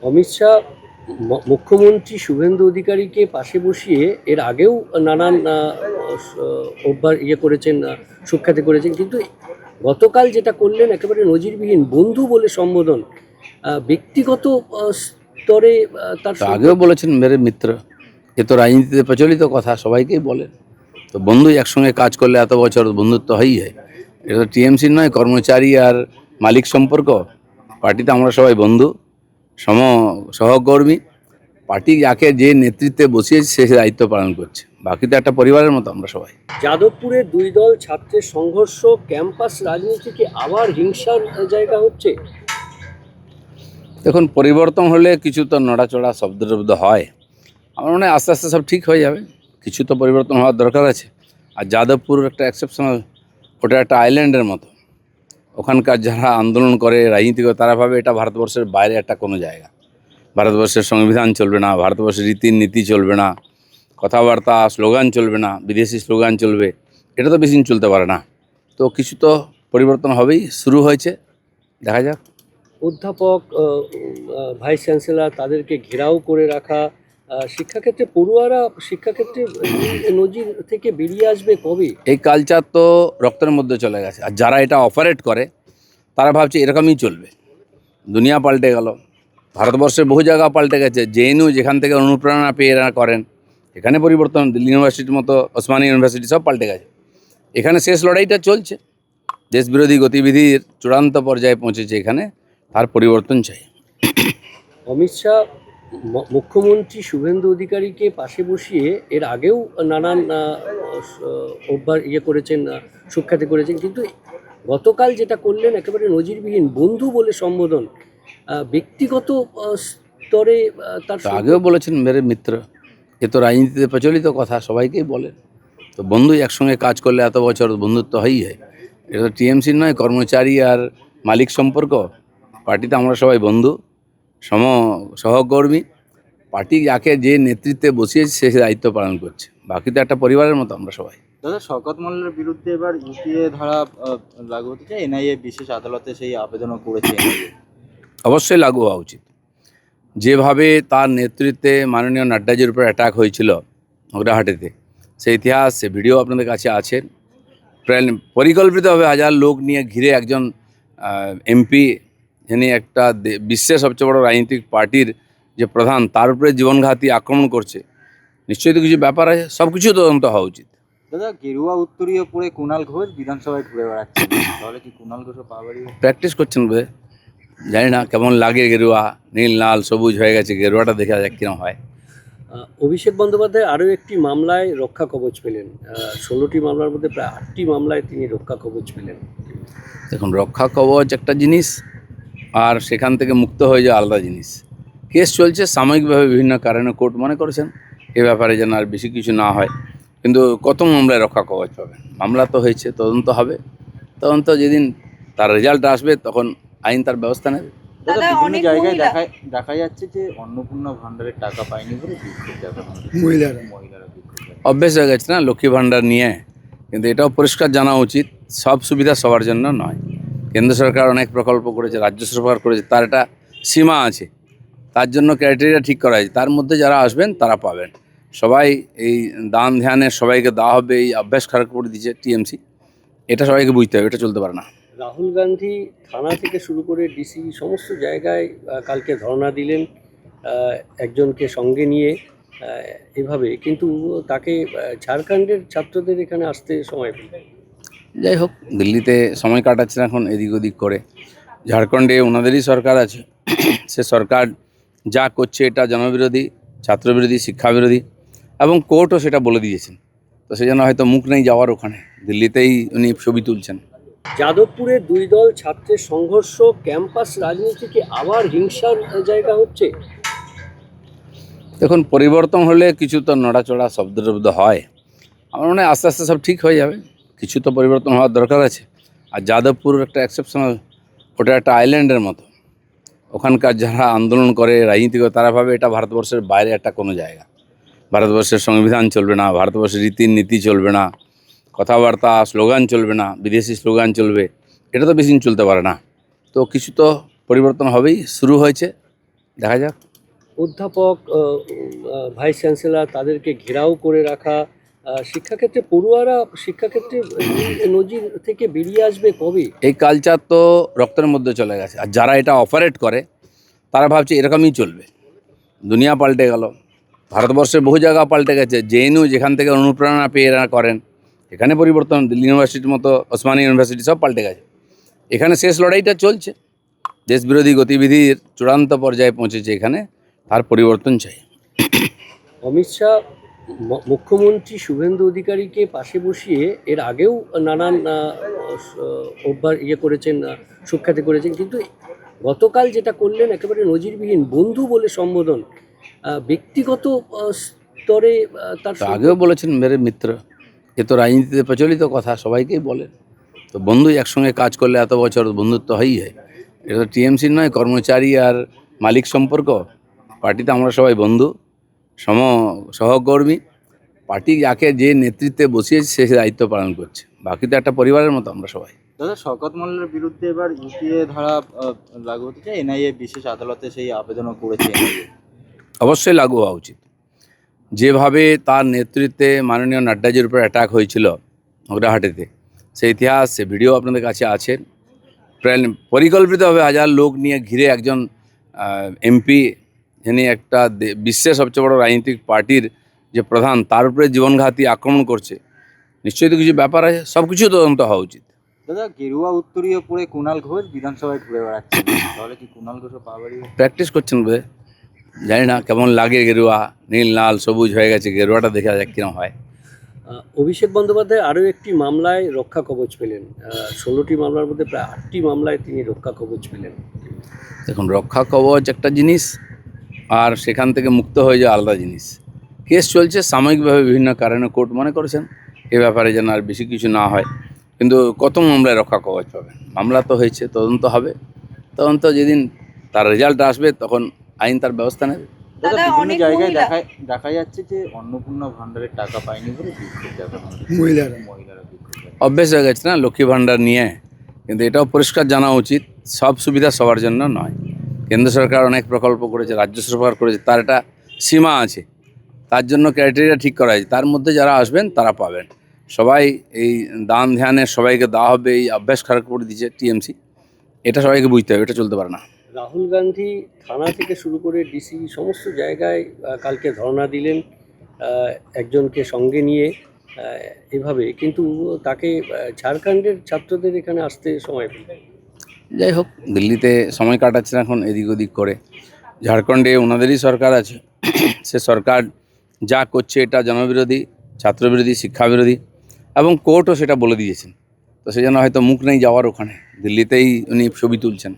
অমিত শাহ মুখ্যমন্ত্রী শুভেন্দু অধিকারীকে পাশে বসিয়ে এর আগেও নানান অভ্যাস করেছেন, সুখ্যাতি করেছেন, কিন্তু গতকাল যেটা করলেন একেবারে নজিরবিহীন বন্ধু বলে সম্বোধন। ব্যক্তিগত স্তরে তার তো আগেও বলেছেন মেরে মিত্র, এ তো রাজনীতিতে প্রচলিত কথা, সবাইকেই বলেন। তো বন্ধু একসঙ্গে কাজ করলে এত বছর বন্ধুত্ব হয়ই হয়। এটা তো টিএমসির নয়, কর্মচারী আর মালিক সম্পর্ক। পার্টিতে আমরা সবাই বন্ধু, সহকর্মী। পার্টি যাকে যে নেতৃত্বে বসিয়েছে সে দায়িত্ব পালন করছে, বাকি তো একটা পরিবারের মতো আমরা সবাই। যাদবপুরে দুই দল ছাত্রের সংঘর্ষ, ক্যাম্পাস রাজনীতি কি আবার হিংসার জায়গা হচ্ছে? দেখুন, পরিবর্তন হলে কিছু তো নড়াচড়া শব্দ হয়। আমার মনে হয় আস্তে আস্তে সব ঠিক হয়ে যাবে। কিছু তো পরিবর্তন হওয়ার দরকার আছে। আর যাদবপুর একটা এক্সেপশনাল, ওটা একটা আইল্যান্ডের মতো। ওখানকার যারা আন্দোলন করে, রাজনীতি করে, তারা ভাবে এটা ভারতবর্ষের বাইরে একটা কোনো জায়গা। ভারতবর্ষের সংবিধান চলবে না, ভারতবর্ষের রীতিনীতি চলবে না, কথাবার্তা স্লোগান চলবে না, বিদেশি স্লোগান চলবে। এটা তো বেশি দিন চলতে পারে না। তো কিছু তো পরিবর্তন হবেই, শুরু হয়েছে, দেখা যাক। অধ্যাপক, ভাইস চ্যান্সেলর, তাদেরকে ঘেরাও করে রাখা, শিক্ষাক্ষেত্রে পড়ুয়ারা শিক্ষাক্ষেত্রে নজির থেকে বেরিয়ে আসবে কবে? এই কালচার তো রক্তের মধ্যে চলে গেছে। আর যারা এটা অপারেট করে তারা ভাবছে এরকমই চলবে। দুনিয়া পাল্টে গেল, ভারতবর্ষের বহু জায়গা পাল্টে গেছে। জেএনইউ যেখান থেকে অনুপ্রেরণা পেয়ে এরা করেন, এখানে পরিবর্তন। দিল্লি ইউনিভার্সিটির মতো, ওসমানী ইউনিভার্সিটি সব পাল্টে গেছে। এখানে শেষ লড়াইটা চলছে, দেশবিরোধী গতিবিধির চূড়ান্ত পর্যায়ে পৌঁছেছে এখানে। আর পরিবর্তন চাই। অমিত শাহ মুখ্যমন্ত্রী শুভেন্দু অধিকারীকে পাশে বসিয়ে এর আগেও নানান অভ্যাস করেছেন, সুখ্যাতি করেছেন, কিন্তু গতকাল যেটা করলেন একেবারে নজিরবিহীন বন্ধু বলে সম্বোধন। ব্যক্তিগত স্তরে তার তো আগেও বলেছেন মেরে মিত্র, এ তো রাজনীতিতে প্রচলিত কথা, সবাইকেই বলেন। তো বন্ধু একসঙ্গে কাজ করলে এত বছর বন্ধুত্ব হয়ই হয়। এটা তো টিএমসির নয়, কর্মচারী আর মালিক সম্পর্ক। পার্টিতে আমরা সবাই বন্ধু, সহকর্মী। পার্টি যাকে যে নেতৃত্বে বসিয়েছে সে দায়িত্ব পালন করছে, বাকি তো একটা পরিবারের মতো আমরা সবাই। দাদা, শওকত মোল্লার বিরুদ্ধে এবার ইউপিএ ধারা লাগু হতে চায়। এনআইএ বিশেষ আদালতে সেই আবেদনও করেছে এনআইএ। অবশ্যই লাগু হওয়া উচিত। যেভাবে তার নেতৃত্বে মাননীয় নাড্ডাজির উপর অ্যাটাক হয়েছিল গুয়াহাটিতে, সে ইতিহাস, সে ভিডিও আপনাদের কাছে আছে। প্রায় পরিকল্পিতভাবে হাজার লোক নিয়ে ঘিরে একজন এমপি, যিনি একটা বিশ্বের সবচেয়ে বড় রাজনৈতিক পার্টির যে প্রধান, তার উপরে জীবনঘাতী আক্রমণ করছে। নিশ্চয়ই তো কিছু ব্যাপার আছে, সব কিছু তদন্ত হওয়া উচিত। দাদা, গেরুয়া উত্তরীয় পরে কুণাল ঘোষ বিধানসভায় ঘুরে বেড়াচ্ছে, তাহলে কি কুণাল ঘোষও পাওয়ারই? প্র্যাকটিস করছেন বোধহয়, জানি না কেমন লাগে। গেরুয়া নীল লাল সবুজ হয়ে গেছে, গেরুয়াটা দেখা যাক কিরম হয়। অভিষেক বন্দ্যোপাধ্যায় আরও একটি মামলায় রক্ষা কবচ পেলেন। 16টি মামলার মধ্যে প্রায় 8টি মামলায় তিনি রক্ষা কবচ পেলেন। দেখুন, রক্ষা কবচ একটা জিনিস, আর সেখান থেকে মুক্ত হয়ে যাওয়া আলাদা জিনিস। কেস চলছে সাময়িকভাবে, বিভিন্ন কারণে কোর্ট মনে করেছেন এ ব্যাপারে যেন আর বেশি কিছু না হয়। কিন্তু কত মামলায় রক্ষা কবচ পাবেন? মামলা তো হয়েছে, তদন্ত হবে। তদন্ত যেদিন তার রেজাল্ট আসবে তখন আইন তার ব্যবস্থা নেবে। দাদা, দাদা, বিভিন্ন অনেক জায়গায় মহিলা দেখা যাচ্ছে যে অন্নপূর্ণা ভান্ডারের টাকা পায়নি বলে বিক্ষোভ দেখানো হচ্ছে। মহিলারা বিক্ষোভ দেখাচ্ছে। অভ্যেস হয়ে গেছে না লক্ষ্মী ভাণ্ডার নিয়ে। কিন্তু এটাও পরিষ্কার জানা উচিত, সব সুবিধা সবার জন্য নয়। কেন্দ্র সরকার অনেক প্রকল্প করেছে, রাজ্য সরকার করেছে, তার একটা সীমা আছে। তার জন্য ক্রাইটেরিয়া ঠিক করা হয়েছে, তার মধ্যে যারা আসবেন তারা পাবেন। সবাই এই দান ধ্যানে সবাইকে দেওয়া হবে, এই অভ্যাস খারাপ করে দিচ্ছে টিএমসি। এটা সবাইকে বুঝতে হবে, এটা চলতে পারে না। রাহুল গান্ধী থানা থেকে শুরু করে ডিসি সমস্ত জায়গায় কালকে ধর্ণা দিলেন, একজনকে সঙ্গে নিয়ে। এভাবে কিন্তু তাকে ঝাড়খণ্ডের ছাত্রদের এখানে আসতে সময় পেল। যাই হোক, দিল্লিতে সময় কাটাচ্ছেন এখন এদিক ওদিক করে। ঝাড়খণ্ডে ওনাদেরই সরকার আছে, সে সরকার যা করছে এটা জনবিরোধী, ছাত্রবিরোধী, শিক্ষাবিরোধী, এবং কোর্টও সেটা বলে দিয়েছেন। তো সেই জন্য হয়তো মুখ নেই যাওয়ার ওখানে, দিল্লিতেই উনি ছবি তুলছেন। যাদবপুরে দুই দল ছাত্রের সংঘর্ষ, ক্যাম্পাস রাজনীতি কি আবার হিংসার জায়গা হচ্ছে? দেখুন, পরিবর্তন হলে কিছু তো নড়াচড়া শব্দ হয়। আমার মনে হয় আস্তে আস্তে সব ঠিক হয়ে যাবে। কিছু তো পরিবর্তন হওয়ার দরকার আছে। আর যাদবপুর একটা এক্সেপশনাল, ওটা একটা আইল্যান্ডের মতো। ওখানকার যারা আন্দোলন করে, রাজনীতি করে, তারা ভাবে এটা ভারতবর্ষের বাইরে একটা কোনো জায়গা। ভারতবর্ষের সংবিধান চলবে না, ভারতবর্ষের রীতিনীতি চলবে না, কথাবার্তা স্লোগান চলবে না, বিদেশি স্লোগান চলবে। এটা তো বেশি দিন চলতে পারে না। তো কিছু তো পরিবর্তন হবেই, শুরু হয়েছে, দেখা যাক। অধ্যাপক, ভাইস চ্যান্সেলর তাদেরকে ঘেরাও করে রাখা, শিক্ষাক্ষেত্রে পড়ুয়ারা শিক্ষাক্ষেত্রে এই নজির থেকে বেরিয়ে আসবে কবে? এই কালচার তো রক্তের মধ্যে চলে গেছে, আর যারা এটা অপারেট করে তারা ভাবছে এরকমই চলবে। দুনিয়া পাল্টে গেল, ভারতবর্ষের বহু জায়গা পাল্টে গেছে। জেএনইউ যেখান থেকে অনুপ্রেরণা পেয়ে এরা করেন, এখানে পরিবর্তন। দিল্লি ইউনিভার্সিটির মতো ওসমানী ইউনিভার্সিটি সব পাল্টে গেছে। এখানে শেষ লড়াইটা চলছে, দেশবিরোধী গতিবিধির চূড়ান্ত পর্যায়ে পৌঁছেছে এখানে, তার পরিবর্তন চাই। অমিত শাহ মুখ্যমন্ত্রী শুভেন্দু অধিকারীকে পাশে বসিয়ে এর আগেও নানান অভ্যাস করেছেন, সুখ্যাতি করেছেন, কিন্তু গতকাল যেটা করলেন একেবারে নজিরবিহীন, বন্ধু বলে সম্বোধন। ব্যক্তিগত স্তরে তার তো আগেও বলেছেন মেরে মিত্র, এ তো রাজনীতিতে প্রচলিত কথা, সবাইকেই বলেন। তো বন্ধু একসঙ্গে কাজ করলে এত বছর বন্ধুত্ব হয়ই হয়। এটা তো টিএমসির নয়, কর্মচারী আর মালিক সম্পর্ক। পার্টিতে আমরা সবাই বন্ধু, সহকর্মী। পার্টি যাকে যে নেতৃত্বে বসিয়েছে সে দায়িত্ব পালন করছে, বাকি তো একটা পরিবারের মতো আমরা সবাই। দাদা, শওকত মোল্লার বিরুদ্ধে এবার ইউপিএ ধারা লাগু হতে চায়, এনআইএ বিশেষ আদালতে সেই আবেদনও করেছে এনআইএ। অবশ্যই লাগু হওয়া উচিত। যেভাবে তার নেতৃত্বে মাননীয় নাড্ডাজির উপর অ্যাটাক হয়েছিল গুয়াহাটিতে, সেই ইতিহাস, সে ভিডিও আপনাদের কাছে আছে। পরিকল্পিতভাবে হাজার লোক নিয়ে ঘিরে একজন এমপি, যিনি একটা বিশ্বের সবচেয়ে বড় রাজনৈতিক পার্টির যে প্রধান, তার উপরে জীবনঘাতী আক্রমণ করছে। নিশ্চয়ই তো কিছু ব্যাপার আছে, সব কিছু তদন্ত হওয়া উচিত। দাদা, গেরুয়া উত্তরীয় পরে কুণাল ঘোষ বিধানসভায় ঘুরে বেড়াচ্ছে, তাহলে কি কুণাল ঘোষও পাওয়ারই? প্র্যাকটিস করছেন বোধহয়, জানি না কেমন লাগে। গেরুয়া নীল লাল সবুজ হয়ে গেছে, গেরুয়াটা দেখা যাক কিরম হয়। অভিষেক বন্দ্যোপাধ্যায় আরও একটি মামলায় রক্ষা কবচ পেলেন। 16টি মামলার মধ্যে প্রায় 8টি মামলায় তিনি রক্ষা কবচ পেলেন। দেখুন, রক্ষা কবচ একটা জিনিস, আর সেখান থেকে মুক্ত হয়ে যাওয়া আলাদা জিনিস। কেস চলছে সাময়িকভাবে, বিভিন্ন কারণে কোর্ট মনে করেছেন এ ব্যাপারে যেন আর বেশি কিছু না হয়। কিন্তু কত মামলায় রক্ষা কবচ পাবেন? মামলা তো হয়েছে, তদন্ত হবে। তদন্ত যেদিন তার রেজাল্ট আসবে তখন আইন তার ব্যবস্থা নেবে। দাদা, দাদা, বিভিন্ন অনেক জায়গায় মহিলা- দেখা যাচ্ছে যে অন্নপূর্ণা ভান্ডারের টাকা পায়নি বলে বিক্ষোভ দেখানো হচ্ছে। মহিলারা বিক্ষোভ দেখানো। অভ্যেস হয়ে গেছে না লক্ষ্মী ভাণ্ডার নিয়ে। কিন্তু এটাও পরিষ্কার জানা উচিত, সব সুবিধা সবার জন্য নয়। কেন্দ্র সরকার অনেক প্রকল্প করেছে, রাজ্য সরকার করেছে, তার একটা সীমা আছে। তার জন্য ক্রাইটেরিয়া ঠিক করা হয়েছে, তার মধ্যে যারা আসবেন তারা পাবেন। সবাই এই দান ধ্যানে সবাইকে দেওয়া হবে, এই অভ্যাস খারাপ করে দিয়েছে টিএমসি। এটা সবাইকে বুঝতে হবে, এটা চলতে পারে না। রাহুল গান্ধী থানা থেকে শুরু করে ডিসি সমস্ত জায়গায় কালকে ধর্ণা দিলেন, একজনকে সঙ্গে নিয়ে এভাবে, কিন্তু তাকে ঝাড়খণ্ডের ছাত্রদের এখানে আসতে সময় পেল। যাই হোক, দিল্লিতে সময় কাটাচ্ছেন এখন এদিক ওদিক করে। ঝাড়খণ্ডে ওনাদেরই সরকার আছে, সে সরকার যা করছে এটা জনবিরোধী, ছাত্রবিরোধী, শিক্ষাবিরোধী, এবং কোর্টও সেটা বলে দিয়েছেন। তো সেই জন্য হয়তো মুখ নেই যাওয়ার ওখানে, দিল্লিতেই উনি ছবি তুলছেন।